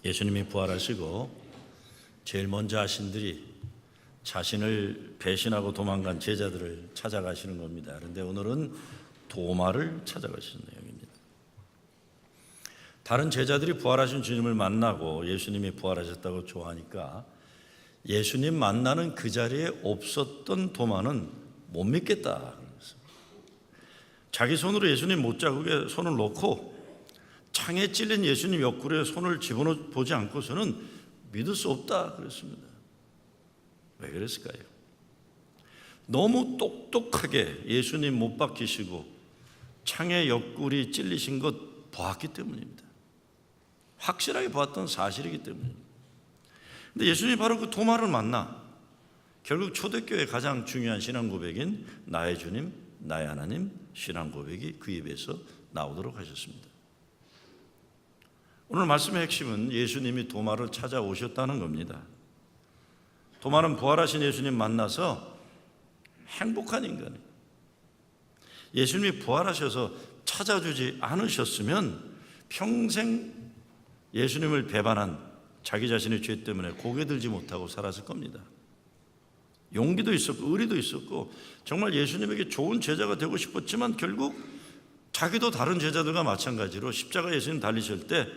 예수님이 부활하시고 제일 먼저 하신 일이 자신을 배신하고 도망간 제자들을 찾아가시는 겁니다. 그런데 오늘은 도마를 찾아가시는 내용입니다. 다른 제자들이 부활하신 주님을 만나고 예수님이 부활하셨다고 좋아하니까 예수님 만나는 그 자리에 없었던 도마는 못 믿겠다. 자기 손으로 예수님 못자국에 손을 놓고 창에 찔린 예수님 옆구리에 손을 집어넣어 보지 않고서는 믿을 수 없다 그랬습니다. 왜 그랬을까요? 너무 똑똑하게 예수님 못 박히시고 창에 옆구리 찔리신 것 보았기 때문입니다. 확실하게 보았던 사실이기 때문입니다. 근데 예수님이 바로 그 도마를 만나 결국 초대교회의 가장 중요한 신앙 고백인 나의 주님, 나의 하나님 신앙 고백이 그 입에서 나오도록 하셨습니다. 오늘 말씀의 핵심은 예수님이 도마를 찾아오셨다는 겁니다. 도마는 부활하신 예수님 만나서 행복한 인간이에요. 예수님이 부활하셔서 찾아주지 않으셨으면 평생 예수님을 배반한 자기 자신의 죄 때문에 고개 들지 못하고 살았을 겁니다. 용기도 있었고 의리도 있었고 정말 예수님에게 좋은 제자가 되고 싶었지만 결국 자기도 다른 제자들과 마찬가지로 십자가 예수님 달리실 때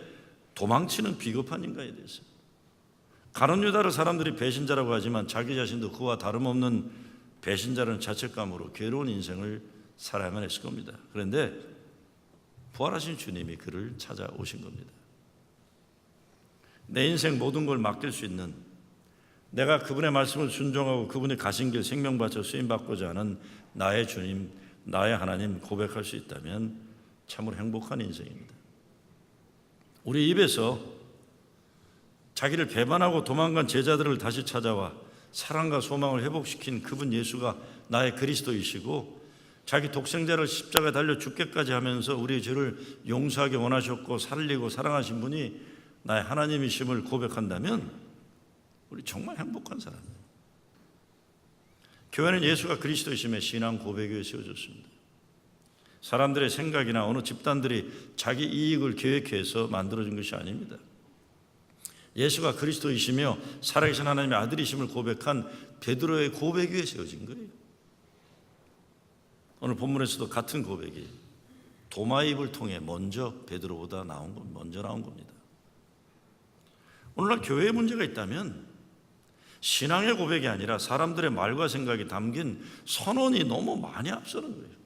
도망치는 비겁한 인간이 됐어요. 가룟 유다를 사람들이 배신자라고 하지만 자기 자신도 그와 다름없는 배신자라는 자책감으로 괴로운 인생을 살아야만 했을 겁니다. 그런데 부활하신 주님이 그를 찾아오신 겁니다. 내 인생 모든 걸 맡길 수 있는, 내가 그분의 말씀을 순종하고 그분이 가신 길 생명 바쳐 쓰임받고자 하는 나의 주님, 나의 하나님 고백할 수 있다면 참으로 행복한 인생입니다. 우리 입에서 자기를 배반하고 도망간 제자들을 다시 찾아와 사랑과 소망을 회복시킨 그분 예수가 나의 그리스도이시고 자기 독생자를 십자가에 달려 죽게까지 하면서 우리의 죄를 용서하기 원하셨고 살리고 사랑하신 분이 나의 하나님이심을 고백한다면 우리 정말 행복한 사람이에요. 교회는 예수가 그리스도이심의 신앙 고백 위에 세워졌습니다. 사람들의 생각이나 어느 집단들이 자기 이익을 계획해서 만들어진 것이 아닙니다. 예수가 그리스도이시며 살아계신 하나님의 아들이심을 고백한 베드로의 고백 위에 세워진 거예요. 오늘 본문에서도 같은 고백이 도마의 입을 통해 먼저 베드로보다 먼저 나온 겁니다. 오늘날 교회에 문제가 있다면 신앙의 고백이 아니라 사람들의 말과 생각이 담긴 선언이 너무 많이 앞서는 거예요.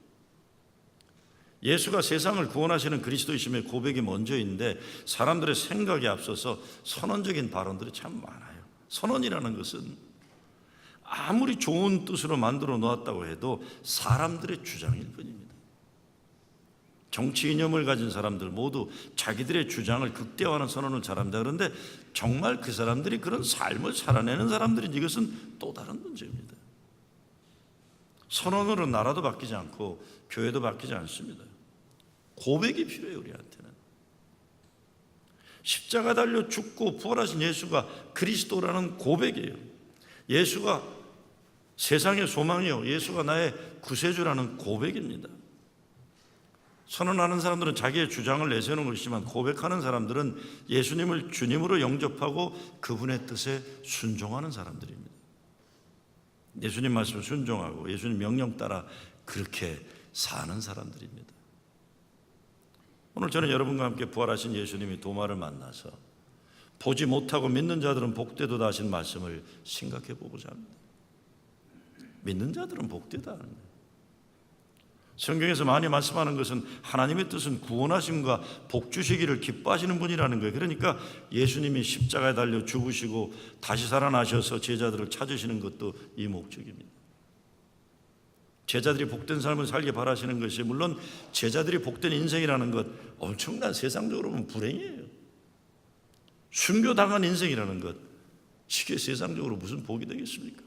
예수가 세상을 구원하시는 그리스도이심의 고백이 먼저인데 사람들의 생각이 앞서서 선언적인 발언들이 참 많아요. 선언이라는 것은 아무리 좋은 뜻으로 만들어 놓았다고 해도 사람들의 주장일 뿐입니다. 정치 이념을 가진 사람들 모두 자기들의 주장을 극대화하는 선언을 잘합니다. 그런데 정말 그 사람들이 그런 삶을 살아내는 사람들인지 이것은 또 다른 문제입니다. 선언으로 나라도 바뀌지 않고 교회도 바뀌지 않습니다. 고백이 필요해요. 우리한테는 십자가 달려 죽고 부활하신 예수가 그리스도라는 고백이에요. 예수가 세상의 소망이요, 예수가 나의 구세주라는 고백입니다. 선언하는 사람들은 자기의 주장을 내세우는 것이지만 고백하는 사람들은 예수님을 주님으로 영접하고 그분의 뜻에 순종하는 사람들입니다. 예수님 말씀을 순종하고 예수님 명령 따라 그렇게 사는 사람들입니다. 오늘 저는 여러분과 함께 부활하신 예수님이 도마를 만나서 보지 못하고 믿는 자들은 복되도다 하신 말씀을 생각해 보고자 합니다. 믿는 자들은 복되다 하는 거예요. 성경에서 많이 말씀하는 것은 하나님의 뜻은 구원하심과 복 주시기를 기뻐하시는 분이라는 거예요. 그러니까 예수님이 십자가에 달려 죽으시고 다시 살아나셔서 제자들을 찾으시는 것도 이 목적입니다. 제자들이 복된 삶을 살기 바라시는 것이 물론 제자들이 복된 인생이라는 것 엄청난 세상적으로 보면 불행이에요. 순교당한 인생이라는 것 이게 세상적으로 무슨 복이 되겠습니까?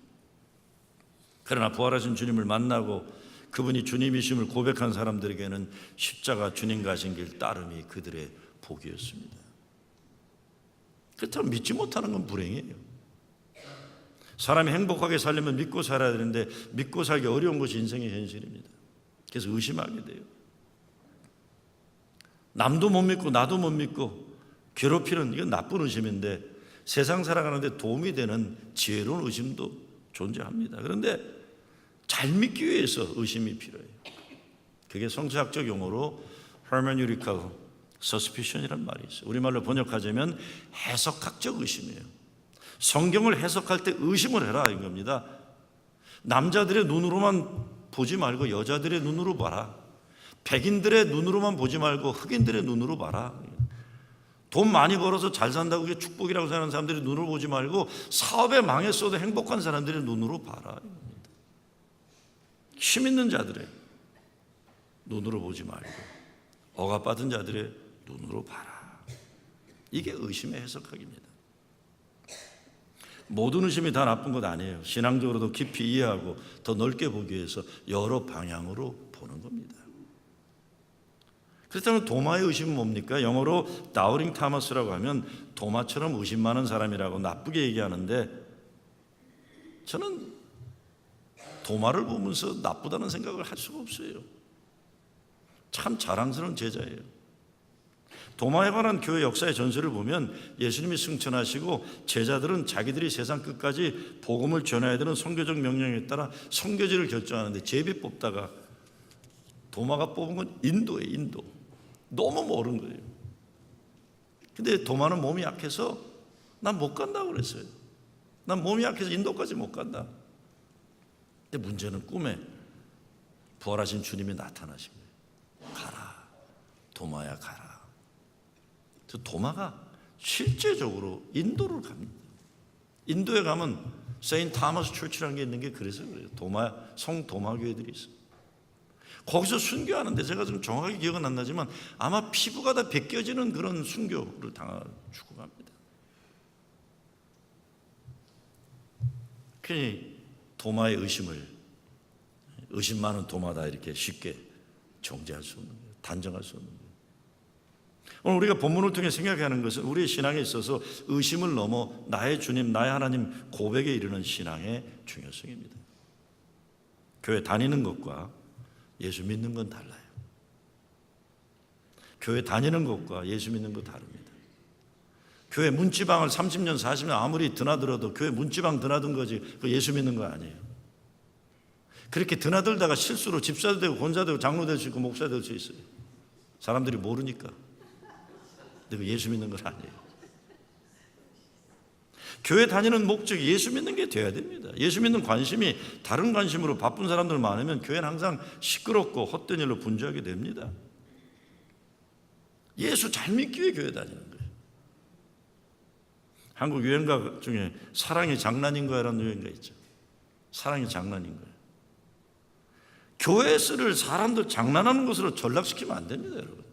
그러나 부활하신 주님을 만나고 그분이 주님이심을 고백한 사람들에게는 십자가 주님 가신 길 따름이 그들의 복이었습니다. 그렇다면 믿지 못하는 건 불행이에요. 사람이 행복하게 살려면 믿고 살아야 되는데 믿고 살기 어려운 것이 인생의 현실입니다. 그래서 의심하게 돼요. 남도 못 믿고 나도 못 믿고 괴롭히는, 이건 나쁜 의심인데 세상 살아가는데 도움이 되는 지혜로운 의심도 존재합니다. 그런데 잘 믿기 위해서 의심이 필요해요. 그게 성서학적 용어로 hermeneutical suspicion이라는 말이 있어요. 우리말로 번역하자면 해석학적 의심이에요. 성경을 해석할 때 의심을 해라 이겁니다. 남자들의 눈으로만 보지 말고 여자들의 눈으로 봐라. 백인들의 눈으로만 보지 말고 흑인들의 눈으로 봐라. 돈 많이 벌어서 잘 산다고 그게 축복이라고 생각하는 사람들의 눈으로 보지 말고 사업에 망했어도 행복한 사람들의 눈으로 봐라. 힘 있는 자들의 눈으로 보지 말고 억압받은 자들의 눈으로 봐라. 이게 의심의 해석학입니다. 모든 의심이 다 나쁜 것 아니에요. 신앙적으로도 깊이 이해하고 더 넓게 보기 위해서 여러 방향으로 보는 겁니다. 그렇다면 도마의 의심은 뭡니까? 영어로 다우링 타머스라고 하면 도마처럼 의심 많은 사람이라고 나쁘게 얘기하는데 저는 도마를 보면서 나쁘다는 생각을 할 수가 없어요. 참 자랑스러운 제자예요. 도마에 관한 교회 역사의 전설을 보면 예수님이 승천하시고 제자들은 자기들이 세상 끝까지 복음을 전해야 되는 선교적 명령에 따라 선교지를 결정하는데 제비 뽑다가 도마가 뽑은 건 인도예요. 인도. 너무 멀은 거예요. 근데 도마는 몸이 약해서 난 못 간다고 그랬어요. 난 몸이 약해서 인도까지 못 간다. 근데 문제는 꿈에 부활하신 주님이 나타나신 거예요. 가라. 도마야 가라. 도마가 실제적으로 인도를 갑니다. 인도에 가면 세인트 타머스 처치라는 게 있는 게 그래서 그래요. 성도마교회들이 있어요. 거기서 순교하는데 제가 좀 정확하게 기억은 안 나지만 아마 피부가 다 벗겨지는 그런 순교를 당하고 갑니다. 그러니 도마의 의심 많은 도마다 이렇게 쉽게 정죄할 수 없는 거예요. 단정할 수 없는 거예요. 오늘 우리가 본문을 통해 생각하는 것은 우리의 신앙에 있어서 의심을 넘어 나의 주님, 나의 하나님 고백에 이르는 신앙의 중요성입니다. 교회 다니는 것과 예수 믿는 건 달라요. 교회 다니는 것과 예수 믿는 거 다릅니다. 교회 문지방을 30년, 40년 아무리 드나들어도 교회 문지방 드나든 거지 그 예수 믿는 거 아니에요. 그렇게 드나들다가 실수로 집사도 되고 권사도 되고 장로 될 수 있고 목사 될 수 있어요. 사람들이 모르니까. 근데 그 예수 믿는 건 아니에요. 교회 다니는 목적이 예수 믿는 게 돼야 됩니다. 예수 믿는 관심이 다른 관심으로 바쁜 사람들 많으면 교회는 항상 시끄럽고 헛된 일로 분주하게 됩니다. 예수 잘 믿기 위해 교회 다니는 거예요. 한국 유행가 중에 사랑이 장난인 거야라는 유행가 있죠. 사랑이 장난인 거예요. 교회를 사람들 장난하는 것으로 전락시키면 안 됩니다, 여러분.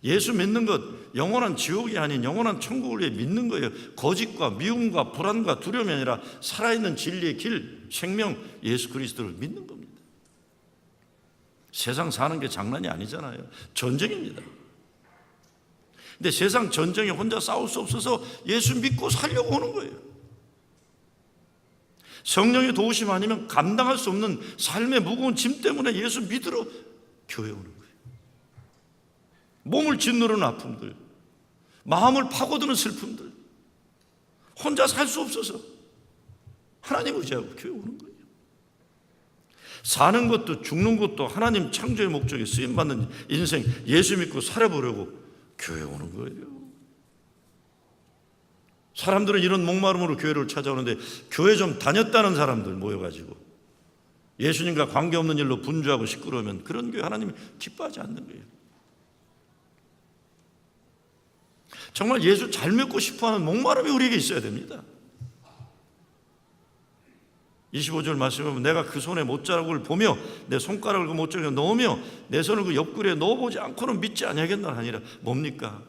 예수 믿는 것, 영원한 지옥이 아닌 영원한 천국을 위해 믿는 거예요. 거짓과 미움과 불안과 두려움이 아니라 살아있는 진리의 길, 생명, 예수 그리스도를 믿는 겁니다. 세상 사는 게 장난이 아니잖아요. 전쟁입니다. 근데 세상 전쟁에 혼자 싸울 수 없어서 예수 믿고 살려고 오는 거예요. 성령의 도우심 아니면 감당할 수 없는 삶의 무거운 짐 때문에 예수 믿으러 교회 오는 거예요. 몸을 짓누르는 아픔들, 마음을 파고드는 슬픔들, 혼자 살 수 없어서 하나님 의지하고 교회 오는 거예요. 사는 것도 죽는 것도 하나님 창조의 목적에 쓰임받는 인생, 예수 믿고 살아보려고 교회 오는 거예요. 사람들은 이런 목마름으로 교회를 찾아오는데 교회 좀 다녔다는 사람들 모여가지고 예수님과 관계없는 일로 분주하고 시끄러우면 그런 교회 하나님이 기뻐하지 않는 거예요. 정말 예수 잘 믿고 싶어하는 목마름이 우리에게 있어야 됩니다. 25절 말씀에 보면 내가 그 손에 못자국을 보며 내 손가락을 그 못자국에 넣으며 내 손을 그 옆구리에 넣어보지 않고는 믿지 아니하겠나 하니라. 뭡니까?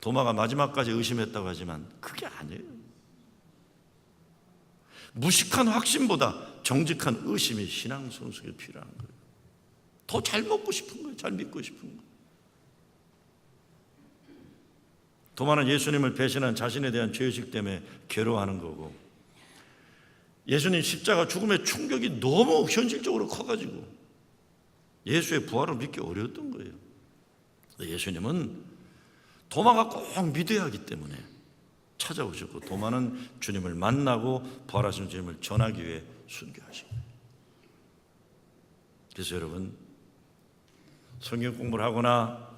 도마가 마지막까지 의심했다고 하지만 그게 아니에요. 무식한 확신보다 정직한 의심이 신앙 성숙에 필요한 거예요. 더 잘 먹고 싶은 거예요. 잘 믿고 싶은 거예요. 도마는 예수님을 배신한 자신에 대한 죄의식 때문에 괴로워하는 거고, 예수님 십자가 죽음의 충격이 너무 현실적으로 커가지고 예수의 부활을 믿기 어려웠던 거예요. 예수님은 도마가 꼭 믿어야 하기 때문에 찾아오셨고, 도마는 주님을 만나고 부활하신 주님을 전하기 위해 순교하신 거예요. 그래서 여러분, 성경 공부를 하거나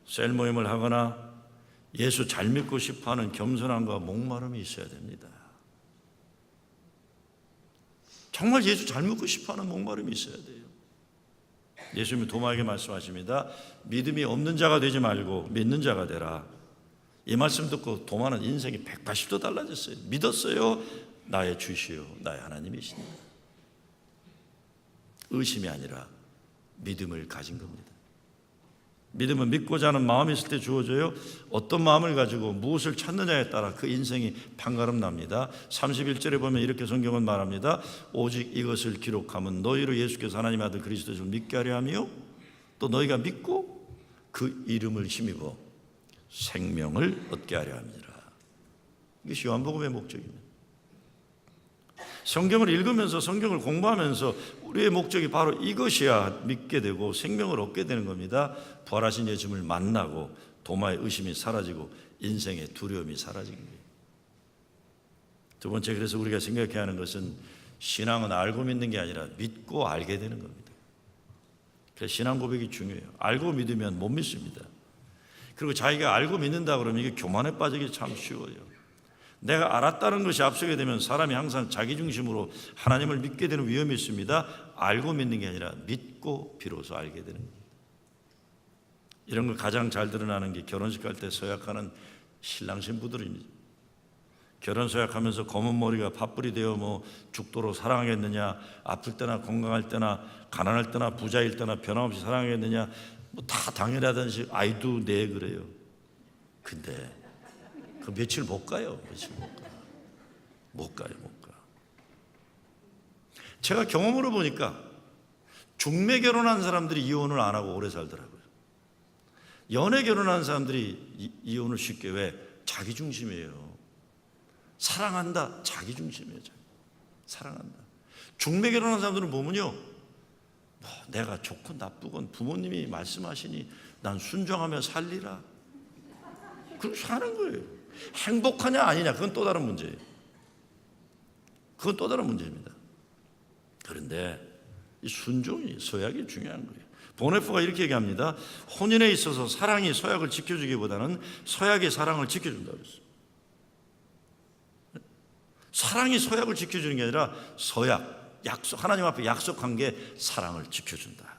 셀 모임을 하거나 예수 잘 믿고 싶어하는 겸손함과 목마름이 있어야 됩니다. 정말 예수 잘 믿고 싶어하는 목마름이 있어야 돼요. 예수님이 도마에게 말씀하십니다. 믿음이 없는 자가 되지 말고 믿는 자가 되라. 이 말씀 듣고 도마는 인생이 180도 달라졌어요. 믿었어요. 나의 주시요 나의 하나님이시니. 의심이 아니라 믿음을 가진 겁니다. 믿음은 믿고자 하는 마음이 있을 때 주어져요. 어떤 마음을 가지고 무엇을 찾느냐에 따라 그 인생이 판가름 납니다. 31절에 보면 이렇게 성경은 말합니다. 오직 이것을 기록함은 너희로 예수께서 하나님의 아들 그리스도를 믿게 하려 하며 또 너희가 믿고 그 이름을 힘입어 생명을 얻게 하려 함이라. 이것이 요한복음의 목적입니다. 성경을 읽으면서 성경을 공부하면서 우리의 목적이 바로 이것이야 믿게 되고 생명을 얻게 되는 겁니다. 부활하신 예수님을 만나고 도마의 의심이 사라지고 인생의 두려움이 사라진 거예요. 두 번째, 그래서 우리가 생각해야 하는 것은 신앙은 알고 믿는 게 아니라 믿고 알게 되는 겁니다. 그래서 신앙 고백이 중요해요. 알고 믿으면 못 믿습니다. 그리고 자기가 알고 믿는다 그러면 이게 교만에 빠지기 참 쉬워요. 내가 알았다는 것이 앞서게 되면 사람이 항상 자기 중심으로 하나님을 믿게 되는 위험이 있습니다. 알고 믿는 게 아니라 믿고 비로소 알게 되는 겁니다. 이런 걸 가장 잘 드러나는 게 결혼식 갈 때 서약하는 신랑 신부들입니다. 결혼 서약하면서 검은 머리가 팥불이 되어 뭐 죽도록 사랑하겠느냐, 아플 때나 건강할 때나 가난할 때나 부자일 때나 변함없이 사랑하겠느냐, 뭐 다 당연하듯이 I do 네 그래요. 근데 그 며칠 못 가요. 며칠 못 가요. 제가 경험으로 보니까 중매 결혼한 사람들이 이혼을 안 하고 오래 살더라고요. 연애 결혼한 사람들이 이혼을 쉽게, 왜? 자기 중심이에요. 사랑한다, 자기 중심이에요. 사랑한다. 중매 결혼한 사람들은 보면요, 내가 좋건 나쁘건 부모님이 말씀하시니 난 순종하며 살리라, 그렇게 사는 거예요. 행복하냐 아니냐, 그건 또 다른 문제예요. 그건 또 다른 문제입니다. 그런데 이 순종이, 서약이 중요한 거예요. 보네포가 이렇게 얘기합니다. 혼인에 있어서 사랑이 서약을 지켜주기보다는 서약이 사랑을 지켜준다고 했어요. 사랑이 서약을 지켜주는 게 아니라 서약, 약속, 하나님 앞에 약속한 게 사랑을 지켜준다.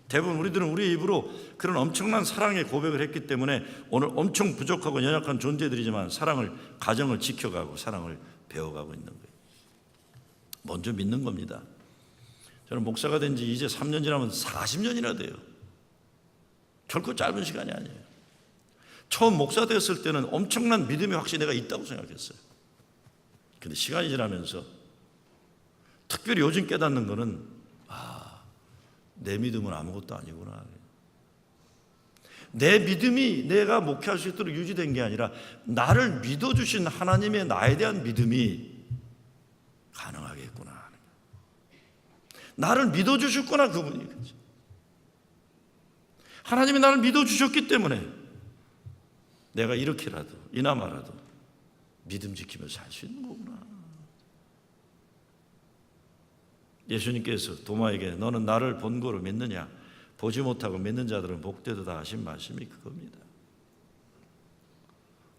대부분 우리들은 우리의 입으로 그런 엄청난 사랑의 고백을 했기 때문에 오늘 엄청 부족하고 연약한 존재들이지만 사랑을, 가정을 지켜가고 사랑을 배워가고 있는 거예요. 먼저 믿는 겁니다. 저는 목사가 된 지 이제 3년 지나면 40년이나 돼요. 결코 짧은 시간이 아니에요. 처음 목사 되었을 때는 엄청난 믿음의 확신이 내가 있다고 생각했어요. 근데 시간이 지나면서 특별히 요즘 깨닫는 거는 내 믿음은 아무것도 아니구나. 내 믿음이 내가 목회할 수 있도록 유지된 게 아니라 나를 믿어주신 하나님의 나에 대한 믿음이 가능하겠구나. 나를 믿어주셨구나, 그분이. 하나님이 나를 믿어주셨기 때문에 내가 이렇게라도 이나마라도 믿음 지키면서 살 수 있는 거구나. 예수님께서 도마에게 너는 나를 본고로 믿느냐, 보지 못하고 믿는 자들은 복되도다 하신 말씀이 그겁니다.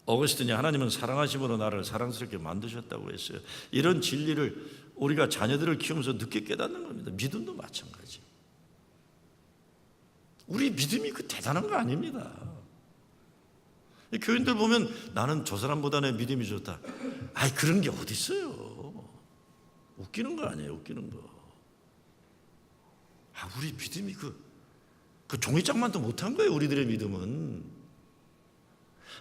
어거스틴이 하나님은 사랑하심으로 나를 사랑스럽게 만드셨다고 했어요. 이런 진리를 우리가 자녀들을 키우면서 늦게 깨닫는 겁니다. 믿음도 마찬가지. 우리 믿음이 그 대단한 거 아닙니다. 교인들 보면 나는 저 사람보다 내 믿음이 좋다. 아이, 그런 게 어디 있어요. 웃기는 거 아니에요. 웃기는 거. 우리 믿음이 그 종이짝만도 못한 거예요. 우리들의 믿음은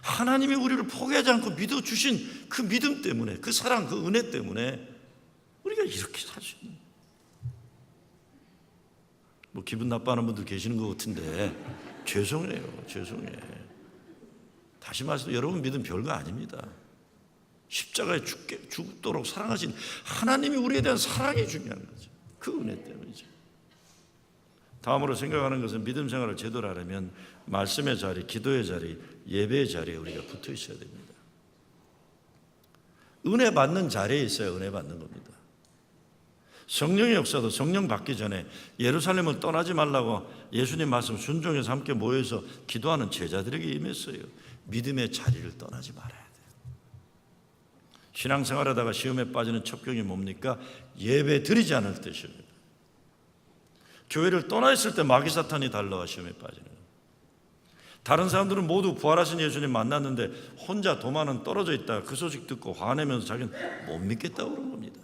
하나님이 우리를 포기하지 않고 믿어주신 그 믿음 때문에, 그 사랑, 그 은혜 때문에 우리가 이렇게 살 수 있는. 뭐 기분 나빠하는 분들 계시는 것 같은데 죄송해요. 다시 말해서 여러분 믿음 별거 아닙니다. 십자가에 죽도록 사랑하신 하나님이 우리에 대한 사랑이 중요한 거죠. 그 은혜 때문이죠. 다음으로 생각하는 것은 믿음 생활을 제대로 하려면 말씀의 자리, 기도의 자리, 예배의 자리에 우리가 붙어 있어야 됩니다. 은혜 받는 자리에 있어야 은혜 받는 겁니다. 성령의 역사도 성령 받기 전에 예루살렘을 떠나지 말라고 예수님 말씀 순종해서 함께 모여서 기도하는 제자들에게 임했어요. 믿음의 자리를 떠나지 말아야 돼요. 신앙생활하다가 시험에 빠지는 첩경이 뭡니까? 예배 드리지 않을 것입니다. 교회를 떠나 있을 때 마귀 사탄이 달라와 시험에 빠지는 거예요. 다른 사람들은 모두 부활하신 예수님 만났는데 혼자 도마는 떨어져 있다가 그 소식 듣고 화내면서 자기는 못 믿겠다고 그런 겁니다.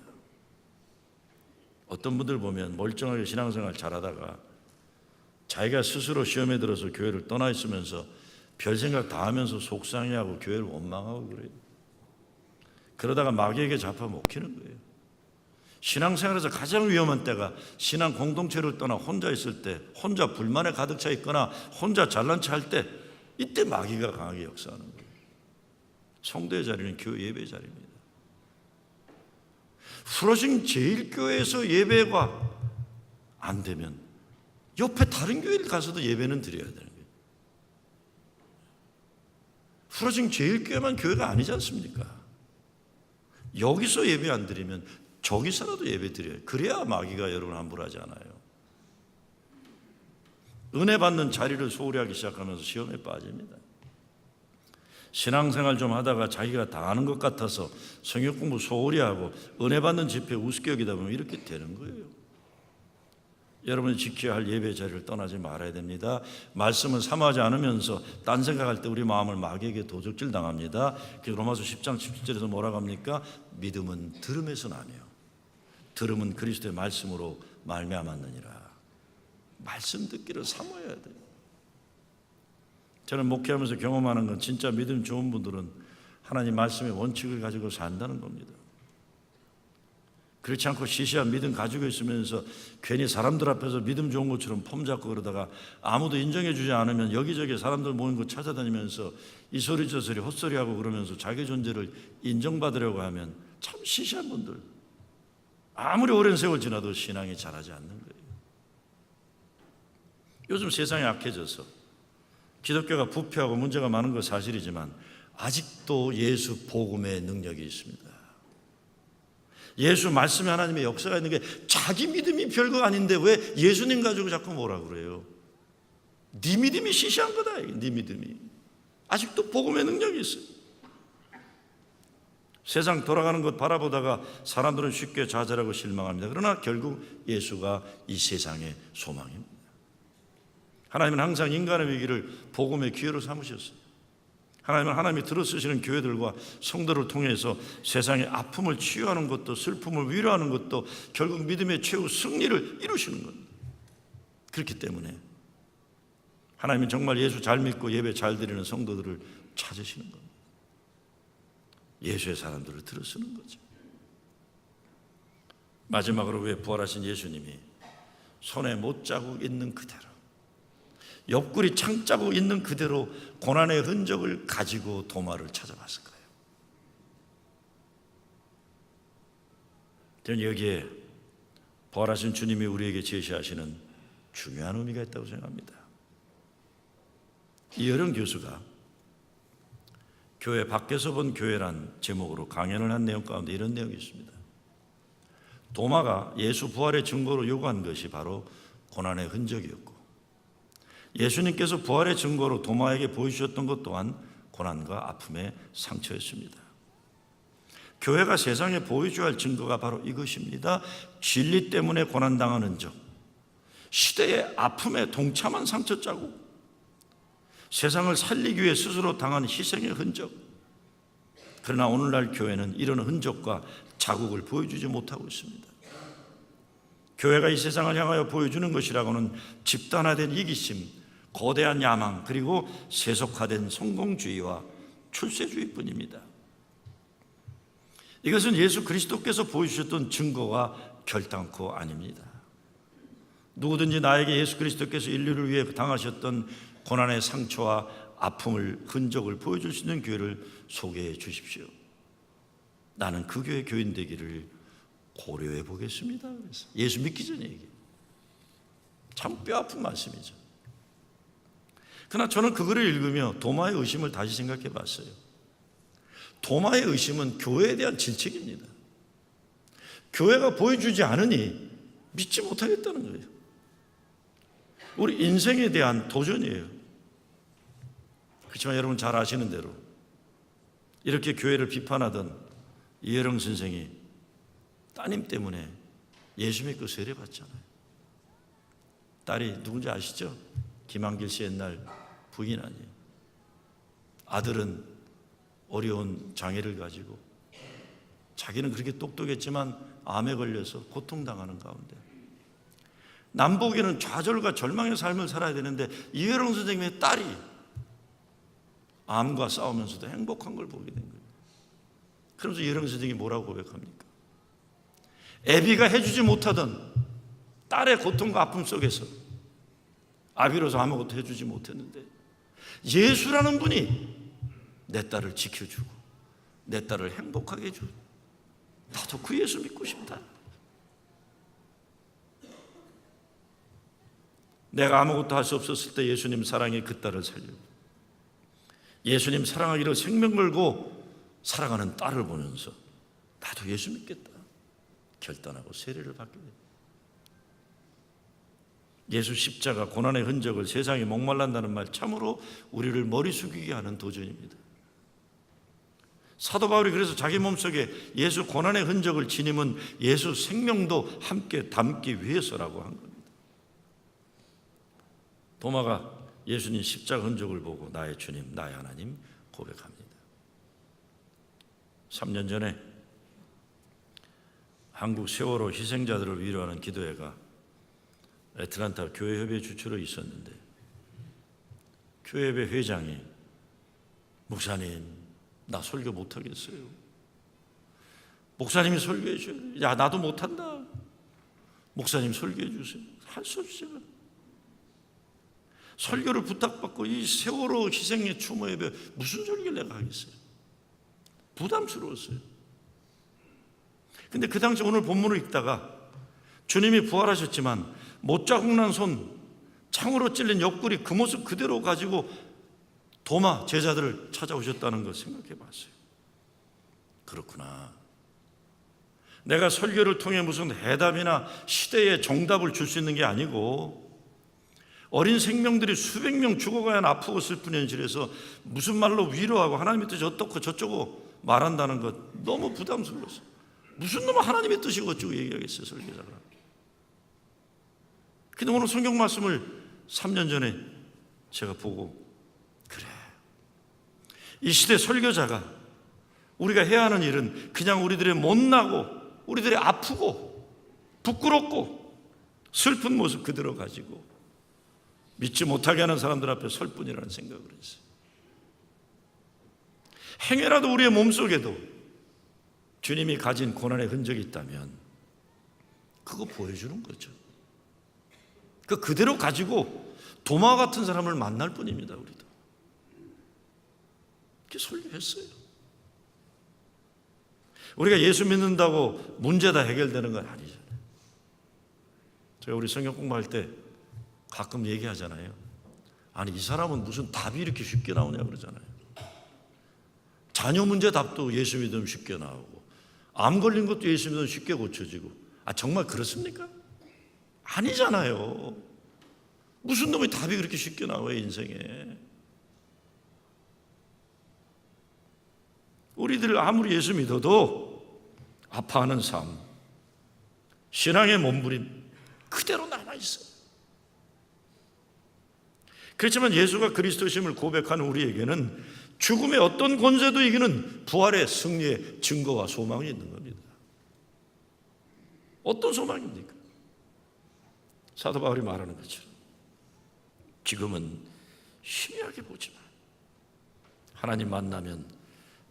어떤 분들 보면 멀쩡하게 신앙생활 잘하다가 자기가 스스로 시험에 들어서 교회를 떠나 있으면서 별 생각 다 하면서 속상해하고 교회를 원망하고 그래요. 그러다가 마귀에게 잡혀 먹히는 거예요. 신앙생활에서 가장 위험한 때가 신앙 공동체를 떠나 혼자 있을 때, 혼자 불만에 가득 차 있거나 혼자 잘난 체 할 때, 이때 마귀가 강하게 역사하는 거예요. 성도의 자리는 교회 예배의 자리입니다. 후러싱 제일교회에서 예배가 안 되면 옆에 다른 교회를 가서도 예배는 드려야 되는 거예요. 후러싱 제일교회만 교회가 아니지 않습니까? 여기서 예배 안 드리면 저기서라도 예배 드려요. 그래야 마귀가 여러분 함부로 하지 않아요. 은혜 받는 자리를 소홀히 하기 시작하면서 시험에 빠집니다. 신앙생활 좀 하다가 자기가 다 아는 것 같아서 성역 공부 소홀히 하고 은혜 받는 집회 우습게 여기다 보면 이렇게 되는 거예요. 여러분이 지켜야 할 예배 자리를 떠나지 말아야 됩니다. 말씀을 사모하지 않으면서 딴 생각할 때 우리 마음을 마귀에게 도적질 당합니다. 로마서 10장 17절에서 뭐라고 합니까? 믿음은 들음에서 나며 들음은 그리스도의 말씀으로 말미암았느니라. 말씀 듣기를 사모해야 돼요. 저는 목회하면서 경험하는 건 진짜 믿음 좋은 분들은 하나님 말씀의 원칙을 가지고 산다는 겁니다. 그렇지 않고 시시한 믿음 가지고 있으면서 괜히 사람들 앞에서 믿음 좋은 것처럼 폼 잡고 그러다가 아무도 인정해 주지 않으면 여기저기 사람들 모인 거 찾아다니면서 이 소리 저 소리 헛소리하고 그러면서 자기 존재를 인정받으려고 하면 참 시시한 분들, 아무리 오랜 세월 지나도 신앙이 자라지 않는 거예요. 요즘 세상이 악해져서 기독교가 부패하고 문제가 많은 건 사실이지만 아직도 예수 복음의 능력이 있습니다. 예수 말씀에 하나님의 역사가 있는 게 자기 믿음이 별거 아닌데 왜 예수님 가지고 자꾸 뭐라 그래요? 네 믿음이 시시한 거다. 네 믿음이 아직도 복음의 능력이 있어요. 세상 돌아가는 것 바라보다가 사람들은 쉽게 좌절하고 실망합니다. 그러나 결국 예수가 이 세상의 소망입니다. 하나님은 항상 인간의 위기를 복음의 기회로 삼으셨어요. 하나님은 하나님이 들어쓰시는 교회들과 성도를 통해서 세상의 아픔을 치유하는 것도 슬픔을 위로하는 것도 결국 믿음의 최후 승리를 이루시는 겁니다. 그렇기 때문에 하나님은 정말 예수 잘 믿고 예배 잘 드리는 성도들을 찾으시는 겁니다. 예수의 사람들을 들어쓰는 거죠. 마지막으로 왜 부활하신 예수님이 손에 못자국 있는 그대로 옆구리 창자국 있는 그대로 고난의 흔적을 가지고 도마를 찾아갔을까요? 저는 여기에 부활하신 주님이 우리에게 제시하시는 중요한 의미가 있다고 생각합니다. 이여령 교수가 교회 밖에서 본 교회란 제목으로 강연을 한 내용 가운데 이런 내용이 있습니다. 도마가 예수 부활의 증거로 요구한 것이 바로 고난의 흔적이었고 예수님께서 부활의 증거로 도마에게 보여주셨던 것 또한 고난과 아픔의 상처였습니다. 교회가 세상에 보여줘야 할 증거가 바로 이것입니다. 진리 때문에 고난당한 흔적, 시대의 아픔에 동참한 상처 자국, 세상을 살리기 위해 스스로 당한 희생의 흔적. 그러나 오늘날 교회는 이런 흔적과 자국을 보여주지 못하고 있습니다. 교회가 이 세상을 향하여 보여주는 것이라고는 집단화된 이기심, 거대한 야망, 그리고 세속화된 성공주의와 출세주의뿐입니다. 이것은 예수 그리스도께서 보여주셨던 증거와 결단코 아닙니다. 누구든지 나에게 예수 그리스도께서 인류를 위해 당하셨던 고난의 상처와 아픔을 흔적을 보여줄 수 있는 교회를 소개해 주십시오. 나는 그 교회 교인 되기를 고려해 보겠습니다. 예수 믿기 전에 얘기해요. 참 뼈아픈 말씀이죠. 그러나 저는 그거를 읽으며 도마의 의심을 다시 생각해 봤어요. 도마의 의심은 교회에 대한 질책입니다. 교회가 보여주지 않으니 믿지 못하겠다는 거예요. 우리 인생에 대한 도전이에요. 그렇지만 여러분 잘 아시는 대로 이렇게 교회를 비판하던 이혜령 선생이 따님 때문에 예수 믿고 세례받잖아요. 딸이 누군지 아시죠? 김한길 씨 옛날 부인 아니에요. 아들은 어려운 장애를 가지고 자기는 그렇게 똑똑했지만 암에 걸려서 고통당하는 가운데 남보기에는 좌절과 절망의 삶을 살아야 되는데 이혜령 선생님의 딸이 암과 싸우면서도 행복한 걸 보게 된 거예요. 그러면서 이혜령 선생님이 뭐라고 고백합니까? 애비가 해주지 못하던 딸의 고통과 아픔 속에서 아비로서 아무것도 해주지 못했는데 예수라는 분이 내 딸을 지켜주고 내 딸을 행복하게 해주고 나도 그 예수 믿고 싶다. 내가 아무것도 할 수 없었을 때 예수님 사랑에 그 딸을 살리고 예수님 사랑하기를 생명 걸고 살아가는 딸을 보면서 나도 예수 믿겠다 결단하고 세례를 받게 됩니다. 예수 십자가 고난의 흔적을 세상에 목말란다는 말 참으로 우리를 머리 숙이게 하는 도전입니다. 사도 바울이 그래서 자기 몸속에 예수 고난의 흔적을 지님은 예수 생명도 함께 담기 위해서라고 한 겁니다. 도마가 예수님 십자가 흔적을 보고 나의 주님, 나의 하나님 고백합니다. 3년 전에 한국 세월호 희생자들을 위로하는 기도회가 애틀랜타 교회협의 주최로 있었는데 교회협의 회장이 목사님 나 설교 못하겠어요. 목사님이 설교해 주세요. 야 나도 못한다. 목사님 설교해 주세요. 할 수 없어요. 설교를 부탁받고 이 세월호 희생의 추모 예배 무슨 설교를 내가 하겠어요. 부담스러웠어요. 근데 그 당시 오늘 본문을 읽다가 주님이 부활하셨지만 못자국 난 손, 창으로 찔린 옆구리 그 모습 그대로 가지고 도마 제자들을 찾아오셨다는 걸 생각해 봤어요. 그렇구나. 내가 설교를 통해 무슨 해답이나 시대의 정답을 줄 수 있는 게 아니고 어린 생명들이 수백 명 죽어가야 아프고 슬픈 현실에서 무슨 말로 위로하고 하나님의 뜻이 어떻고 저쩌고 말한다는 것 너무 부담스러웠어요. 무슨 놈의 하나님의 뜻이 어쩌고 얘기하겠어요, 설교자가. 근데 오늘 성경 말씀을 3년 전에 제가 보고 그래, 이 시대 설교자가 우리가 해야 하는 일은 그냥 우리들의 못나고 우리들의 아프고 부끄럽고 슬픈 모습 그대로 가지고 믿지 못하게 하는 사람들 앞에 설 뿐이라는 생각을 했어요. 행여라도 우리의 몸속에도 주님이 가진 고난의 흔적이 있다면 그거 보여주는 거죠. 그대로 가지고 도마 같은 사람을 만날 뿐입니다. 우리도 이렇게 설교했어요. 우리가 예수 믿는다고 문제 다 해결되는 건 아니잖아요. 제가 우리 성경 공부할 때 가끔 얘기하잖아요. 아니 이 사람은 무슨 답이 이렇게 쉽게 나오냐 그러잖아요. 자녀 문제 답도 예수 믿으면 쉽게 나오고 암 걸린 것도 예수 믿으면 쉽게 고쳐지고 정말 그렇습니까? 아니잖아요. 무슨 놈의 답이 그렇게 쉽게 나와요 인생에. 우리들 아무리 예수 믿어도 아파하는 삶, 신앙의 몸부림 그대로 남아있어요. 그렇지만 예수가 그리스도심을 고백하는 우리에게는 죽음의 어떤 권세도 이기는 부활의 승리의 증거와 소망이 있는 겁니다. 어떤 소망입니까? 사도 바울이 말하는 것처럼 지금은 희미하게 보지만 하나님 만나면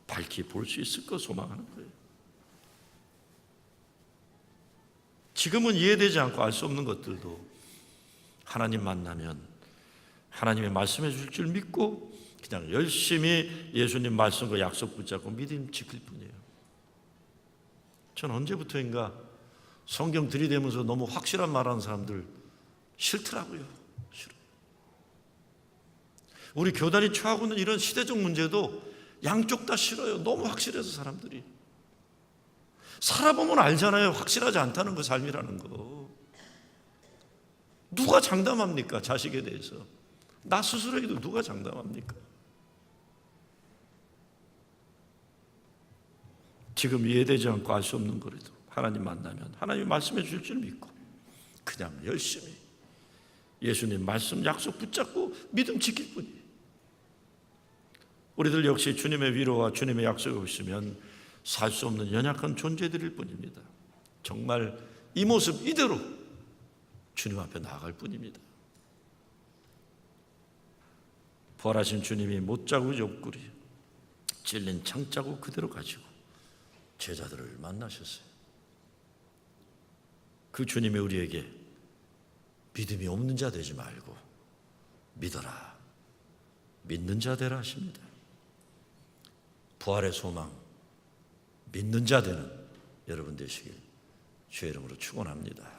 밝히 볼 수 있을 것 소망하는 거예요. 지금은 이해되지 않고 알 수 없는 것들도 하나님 만나면 하나님의 말씀해 줄 줄 믿고 그냥 열심히 예수님 말씀과 약속 붙잡고 믿음 지킬 뿐이에요. 전 언제부터인가 성경 들이대면서 너무 확실한 말하는 사람들 싫더라고요. 싫어. 우리 교단이 처하고 있는 이런 시대적 문제도 양쪽 다 싫어요. 너무 확실해서 사람들이. 살아보면 알잖아요. 확실하지 않다는 거, 삶이라는 거. 누가 장담합니까? 자식에 대해서. 나 스스로에게도 누가 장담합니까? 지금 이해되지 않고 알 수 없는 거라도 하나님 만나면 하나님이 말씀해 주실 줄 믿고 그냥 열심히 예수님 말씀 약속 붙잡고 믿음 지킬 뿐이에요. 우리들 역시 주님의 위로와 주님의 약속이 없으면 살 수 없는 연약한 존재들일 뿐입니다. 정말 이 모습 이대로 주님 앞에 나아갈 뿐입니다. 부활하신 주님이 못자국 옆구리 찔린 창자국 그대로 가지고 제자들을 만나셨어요. 그 주님이 우리에게 믿음이 없는 자 되지 말고 믿어라, 믿는 자 되라 하십니다. 부활의 소망, 믿는 자 되는 여러분 되시길 주의 이름으로 축원합니다.